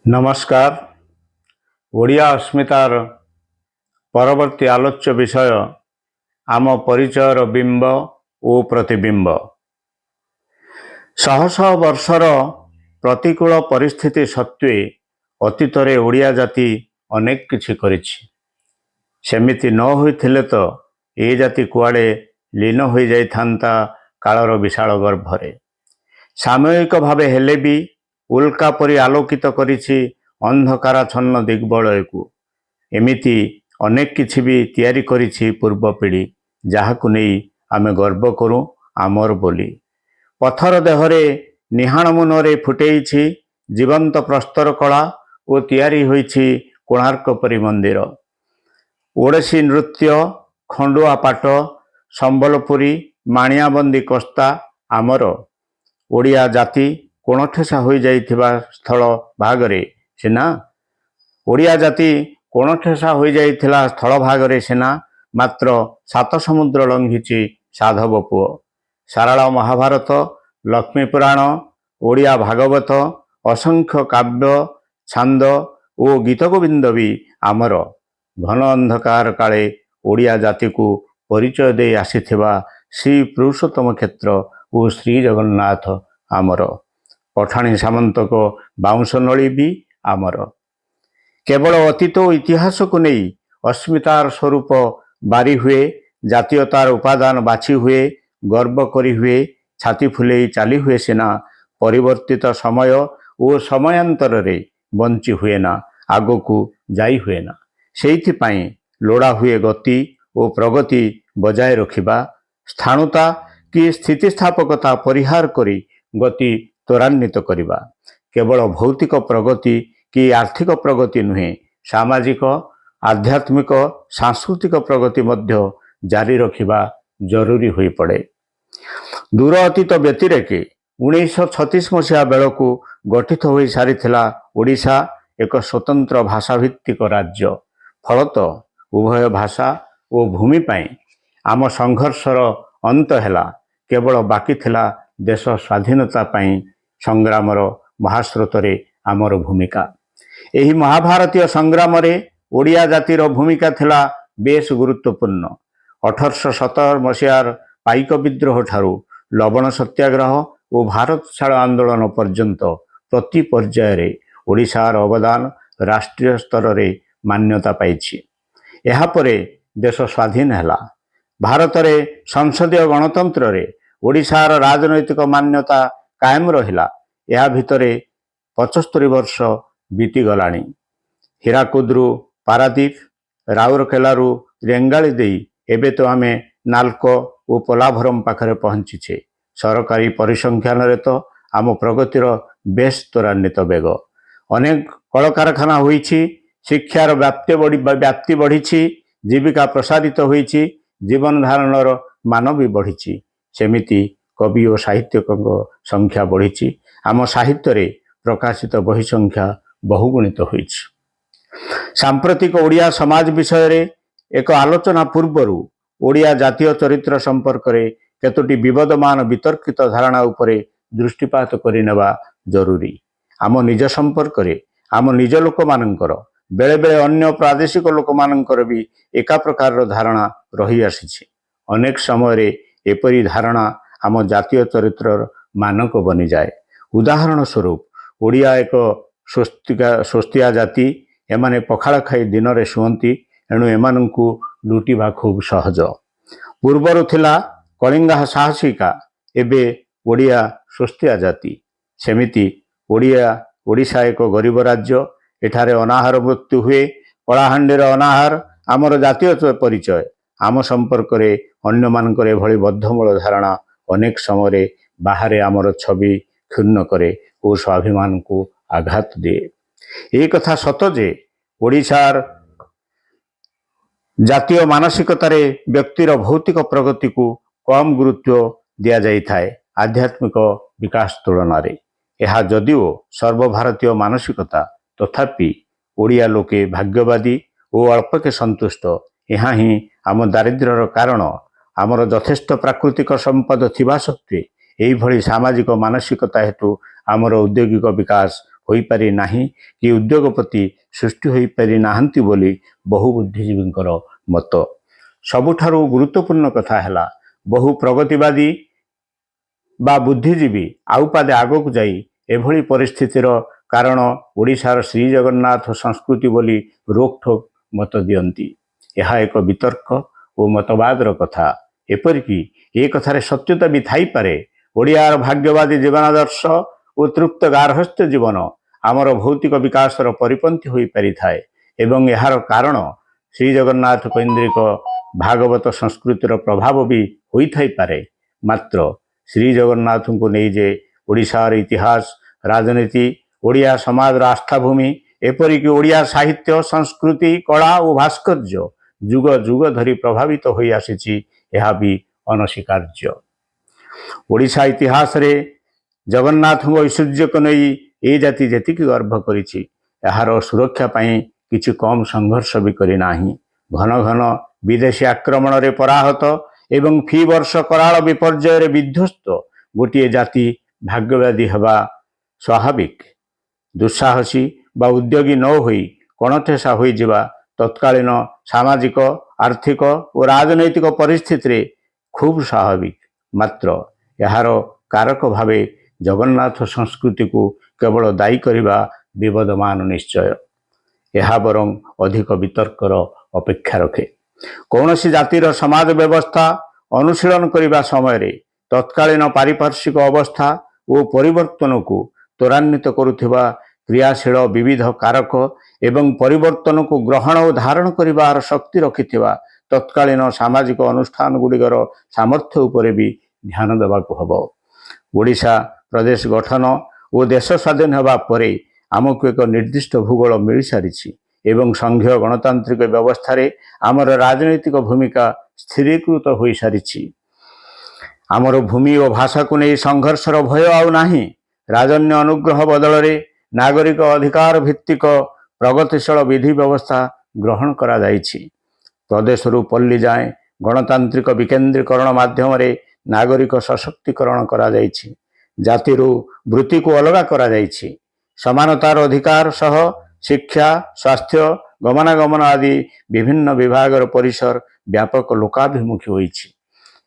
नमस्कार। ओडिया अस्मितार परवर्ती आलोच्य विषय आम परिचयर बिंब और प्रतिबिंब। शह शह वर्षर प्रतिकूल परिस्थिति सत्वे अतीतरे ओडिया जाति अनेक किछि करिछि। सेमिति न होइथिले तो ए जाति कुआडे लीन होई जाइथांता कालर विशाल गर्भरे। सामयिक भावे हेले भी उल्का परि आलोकित करिछि अंधकाराच्छन्न दिग्बलयकु। एमिति अनेक किछि भी तैयारी करिछि पूर्व पीढ़ी, जाहाकु नेई आमे गर्व करूं आमर बोली। पत्थर देहरे निहाण मुନରେ फुटेइछि जीवंत प्रस्तर कला और तैयारी होइछि कोणार्क परि मंदिर। ओडिसी नृत्य, खंडुआ पाट, संबलपुरी, माणियाबंदी कस्ता आमर ओडिया जाति कोणठेसा होई जाइथिबा स्थल भागरे सिना ओडिया जाति कोणठेसा होई जाइथिला स्थल भागरे सिना मात्र 7 समुद्र लंघिछि साधव पुओ। साराला महाभारत, लक्ष्मी पुराण, ओडिया भागवत, असंख्य काव्य, छांद और गीत गोविंद भी आमर। घन अंधकार काले ओडिया जाति को परिचय दे आसीथिबा श्री पुरुषोत्तम क्षेत्र और श्री जगन्नाथ आमर। पठाणी सामंत को बाउंश नली भी आमर। केवल अतीत इतिहास को नहीं अस्मितार स्वरूप बारी हुए, जातीयतार उपादान बाछी हुए, गर्व करी हुए, छाती फुले चाली हुए सिना परिवर्तित समय और समयांतर रे बंची हुए ना, आगो को जाई हुए ना। सेइथिपाई लोड़ा हुए गति और प्रगति बजाय रखिबा, स्थाणुता कि स्थितिस्थापकता परिहार करी गति त्वरान्वित करिबा। केवल भौतिक प्रगति कि आर्थिक प्रगति नुहे, सामाजिक, आध्यात्मिक, सांस्कृतिक प्रगति मध्य जारी रखिबा जरूरी होई पड़े। दूर अतीत व्यतिरेके 1936 मसीहा बेलू गठित हो सारिथिला ओडिशा एक स्वतंत्र भाषाभित्तिक राज्य। फलत उभय भाषा और भूमि पाई आम संघर्षर अंत हैला। केवल बाकी थिला देश स्वाधीनता पाई संग्रामर महास्रोतरे आमर भूमिका। एही महाभारतीय संग्राम रे ओडिया जातिर भूमिका थिला बेस गुरुत्वपूर्ण। 1817 मसीहार पाइक विद्रोह ठारू लवण सत्याग्रह और भारत छाड़ आंदोलन पर्यंत प्रति पर्याय रे ओडिशार अवदान राष्ट्रीय स्तर रे मान्यता पाइछि। एहा परे देश स्वाधीन हैला। भारत रे संसदीय गणतंत्र रे ओडिशार राजनैतिक मान्यता कायम रहिला। या भितरे 75 वर्ष बीती गलानी। हीराकुदरू पारादीप, राउरकेलारू रेंगाली देई एबे तो आमे नाल्को और पोलाभरम पाखरे पहुंचीछे। सरकारी परिसंख्यान रे तो आम प्रगतिर बेस त्वरान्वित बेग। अनेक कलकारखाना होईछि, शिक्षार व्याप्ति बढ़ीछि, जीविका प्रसारित होईछि, जीवन धारणर मान भी बढ़ीछि। सेमिति कवि और साहित्यकों संख्या बढ़ीछि। आम साहित्य रे प्रकाशित बही संख्या बहुगुणित होईछि। सांप्रतिक ओडिया समाज विषय रे एक आलोचना पूर्वरु ओडिया जातीय चरित्र संपर्क रे केतोटी विवादमान वितर्कित धारणा उपरे दृष्टिपात करिनेबा जरूरी। आम निज संपर्क रे आम निज लोक मानकर बेले बेले अन्य प्रादेशिक लोक मानकर भी एका प्रकार धारणा रही आसीछि। अनेक समय रे एपरी धारणा आम जातीय चरित्र मानक बनी जाए। उदाहरण स्वरूप ओडिया एक स्वस्तिया जाति। एमाने पखाड़ खाई दिन रे शुअंती, एणु एमानंकु लुटिबा खूब सहज। पूर्वरु थिला कलिंगा साहसिका, एबे ओडिया स्वस्तिया जाति। सेमिति ओडिशा एक गरीब राज्य। एठारे अनाहार मृत्यु हुए। कलाहांडीर अनाहार आमर जातीय परिचय। आम संपर्क रे अन्य मानकर एभली बद्धमूल धारणा अनेक समय बाहर आमर छवि क्षुण्ण करे और स्वाभिमान को आघात दिए। ये कथा सत जे ओडिशार जातीय मानसिकतारे व्यक्तिर भौतिक प्रगति को कम गुरुत्व दिया जाई थाए आध्यात्मिक विकास तुलन रे। यह जदिओ सर्वभारतीय मानसिकता, तथापि ओडिया लोके भाग्यवादी और अल्पके संतुष्ट। यहाँ ही आम दारिद्र्यर कारण। आमर यथेष्ट प्राकृतिक संपद थिबा सत्वे एही भली सामाजिक मानसिकता हेतु आमर औद्योगिक विकास ହୋଇପାରି ନାହିଁ କି ଉଦ୍ୟୋଗପତି ସୃଷ୍ଟି ହୋଇପାରି ନାହାନ୍ତି ବୋଲି ବହୁ ବୁଦ୍ଧିଜୀବୀଙ୍କର ମତ। ସବୁଠାରୁ ଗୁରୁତ୍ୱପୂର୍ଣ୍ଣ କଥା ହେଲା, ବହୁ ପ୍ରଗତିବାଦୀ ବା ବୁଦ୍ଧିଜୀବୀ ଆଉ ପାଦେ ଆଗକୁ ଯାଇ ଏଭଳି ପରିସ୍ଥିତିର କାରଣ ଓଡ଼ିଶାର ଶ୍ରୀଜଗନ୍ନାଥ ସଂସ୍କୃତି ବୋଲି ରୋକଠୋକ ମତ ଦିଅନ୍ତି। ଏହା ଏକ ବିତର୍କ ଓ ମତବାଦର କଥା। ଏପରିକି ଏ କଥାରେ ସତ୍ୟତା ବି ଥାଇପାରେ। ଓଡ଼ିଆର ଭାଗ୍ୟବାଦୀ ଜୀବନାଦର୍ଶ ଓ ତୃପ୍ତ ଗାର୍ହସ୍ଥ୍ୟ ଜୀବନ ଆମର ଭୌତିକ ବିକାଶର ପରିପନ୍ଥୀ ହୋଇପାରିଥାଏ ଏବଂ ଏହାର କାରଣ ଶ୍ରୀଜଗନ୍ନାଥ କୈନ୍ଦ୍ରିକ ଭାଗବତ ସଂସ୍କୃତିର ପ୍ରଭାବ ବି ହୋଇଥାଇପାରେ। ମାତ୍ର ଶ୍ରୀଜଗନ୍ନାଥଙ୍କୁ ନେଇ ଯେ ଓଡ଼ିଶାର ଇତିହାସ, ରାଜନୀତି, ଓଡ଼ିଆ ସମାଜର ଆସ୍ଥାଭୂମି, ଏପରିକି ଓଡ଼ିଆ ସାହିତ୍ୟ, ସଂସ୍କୃତି, କଳା ଓ ଭାସ୍କର୍ଯ୍ୟ ଯୁଗ ଯୁଗ ଧରି ପ୍ରଭାବିତ ହୋଇ ଆସିଛି, ଏହା ବି ଅନସ୍ୱୀକାର୍ଯ୍ୟ। ଓଡ଼ିଶା ଇତିହାସରେ ଜଗନ୍ନାଥଙ୍କ ଐଶ୍ୱର୍ଯ୍ୟକୁ ନେଇ ଏ ଜାତି ଯେତିକି ଗର୍ବ କରିଛି, ଏହାର ସୁରକ୍ଷା ପାଇଁ କିଛି କମ୍ ସଂଘର୍ଷ ବି କରିନାହିଁ। ଘନ ଘନ ବିଦେଶୀ ଆକ୍ରମଣରେ ପରାହତ ଏବଂ ଫି ବର୍ଷ କରାଳ ବିପର୍ଯ୍ୟୟରେ ବିଧ୍ୱସ୍ତ ଗୋଟିଏ ଜାତି ଭାଗ୍ୟବାଦୀ ହେବା ସ୍ୱାଭାବିକ। ଦୁଃସାହସୀ ବା ଉଦ୍ୟୋଗୀ ନ ହୋଇ କଣଠେସା ହୋଇଯିବା ତତ୍କାଳୀନ ସାମାଜିକ, ଆର୍ଥିକ ଓ ରାଜନୈତିକ ପରିସ୍ଥିତିରେ ଖୁବ୍ ସ୍ୱାଭାବିକ। ମାତ୍ର ଏହାର କାରକ ଭାବେ ଜଗନ୍ନାଥ ସଂସ୍କୃତିକୁ କେବଳ ଦାୟୀ କରିବା ବିବଦମାନ ନିଶ୍ଚୟ। ଏହା ବରଂ ଅଧିକ ବିତର୍କର ଅପେକ୍ଷା ରଖେ। କୌଣସି ଜାତିର ସମାଜ ବ୍ୟବସ୍ଥା ଅନୁଶୀଳନ କରିବା ସମୟରେ ତତ୍କାଳୀନ ପାରିପାର୍ଶ୍ୱିକ ଅବସ୍ଥା ଓ ପରିବର୍ତ୍ତନକୁ ତ୍ୱରାନ୍ୱିତ କରୁଥିବା କ୍ରିୟାଶୀଳ ବିବିଧ କାରକ ଏବଂ ପରିବର୍ତ୍ତନକୁ ଗ୍ରହଣ ଓ ଧାରଣ କରିବାର ଶକ୍ତି ରଖିଥିବା ତତ୍କାଳୀନ ସାମାଜିକ ଅନୁଷ୍ଠାନଗୁଡ଼ିକର ସାମର୍ଥ୍ୟ ଉପରେ ବି ଧ୍ୟାନ ଦେବାକୁ ହେବ। ଓଡ଼ିଶା ପ୍ରଦେଶ ଗଠନ ଓ ଦେଶ ସ୍ୱାଧୀନ ହେବା ପରେ ଆମକୁ ଏକ ନିର୍ଦ୍ଦିଷ୍ଟ ଭୂଗୋଳ ମିଳିସାରିଛି ଏବଂ ସଂଘୀୟ ଗଣତାନ୍ତ୍ରିକ ବ୍ୟବସ୍ଥାରେ ଆମର ରାଜନୈତିକ ଭୂମିକା ସ୍ଥିରୀକୃତ ହୋଇସାରିଛି। ଆମର ଭୂମି ଓ ଭାଷାକୁ ନେଇ ସଂଘର୍ଷର ଭୟ ଆଉ ନାହିଁ। ରାଜନ୍ୟ ଅନୁଗ୍ରହ ବଦଳରେ ନାଗରିକ ଅଧିକାର ଭିତ୍ତିକ ପ୍ରଗତିଶୀଳ ବିଧି ବ୍ୟବସ୍ଥା ଗ୍ରହଣ କରାଯାଇଛି। ପ୍ରଦେଶରୁ ପଲ୍ଲୀ ଯାଏଁ ଗଣତାନ୍ତ୍ରିକ ବିକେନ୍ଦ୍ରୀକରଣ ମାଧ୍ୟମରେ ନାଗରିକ ସଶକ୍ତିକରଣ କରାଯାଇଛି। ଜାତିରୁ ବୃତ୍ତିକୁ ଅଲଗା କରାଯାଇଛି। ସମାନତାର ଅଧିକାର ସହ ଶିକ୍ଷା, ସ୍ୱାସ୍ଥ୍ୟ, ଗମନାଗମନ ଆଦି ବିଭିନ୍ନ ବିଭାଗର ପରିସର ବ୍ୟାପକ ଲୋକାଭିମୁଖୀ ହୋଇଛି।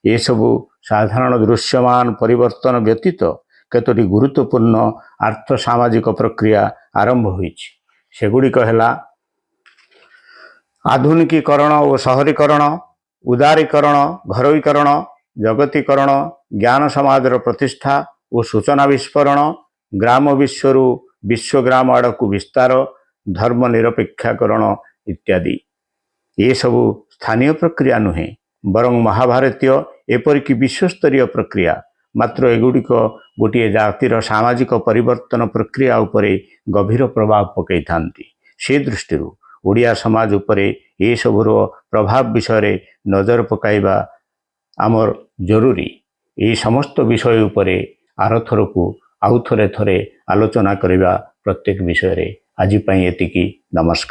ଏସବୁ ସାଧାରଣ ଦୃଶ୍ୟମାନ ପରିବର୍ତ୍ତନ ବ୍ୟତୀତ କେତୋଟି ଗୁରୁତ୍ୱପୂର୍ଣ୍ଣ ଆର୍ଥ ସାମାଜିକ ପ୍ରକ୍ରିୟା ଆରମ୍ଭ ହୋଇଛି। ସେଗୁଡ଼ିକ ହେଲା ଆଧୁନିକୀକରଣ ଓ ସହରୀକରଣ, ଉଦାରୀକରଣ, ଘରୋଇକରଣ, ଜଗତୀକରଣ, ଜ୍ଞାନ ସମାଜର ପ୍ରତିଷ୍ଠା ଓ ସୂଚନା ବିସ୍ଫୋରଣ, ଗ୍ରାମ ବିଶ୍ୱରୁ ବିଶ୍ୱଗ୍ରାମ ଆଡ଼କୁ ବିସ୍ତାର, ଧର୍ମ ନିରପେକ୍ଷାକରଣ ଇତ୍ୟାଦି। ଏସବୁ ସ୍ଥାନୀୟ ପ୍ରକ୍ରିୟା ନୁହେଁ, ବରଂ ମହାଭାରତୀୟ ଏପରିକି ବିଶ୍ୱସ୍ତରୀୟ ପ୍ରକ୍ରିୟା। ମାତ୍ର ଏଗୁଡ଼ିକ ଗୋଟିଏ ଜାତିର ସାମାଜିକ ପରିବର୍ତ୍ତନ ପ୍ରକ୍ରିୟା ଉପରେ ଗଭୀର ପ୍ରଭାବ ପକାଇଥାନ୍ତି। ସେ ଦୃଷ୍ଟିରୁ ଓଡ଼ିଆ ସମାଜ ଉପରେ ଏସବୁର ପ୍ରଭାବ ବିଷୟରେ ନଜର ପକାଇବା ଆମର ଜରୁରୀ। ଏହି ସମସ୍ତ ବିଷୟ ଉପରେ ଆରଥରକୁ ଆଉ ଥରେ ଆଲୋଚନା କରିବା ପ୍ରତ୍ୟେକ ବିଷୟରେ। ଆଜି ପାଇଁ ଏତିକି। ନମସ୍କାର।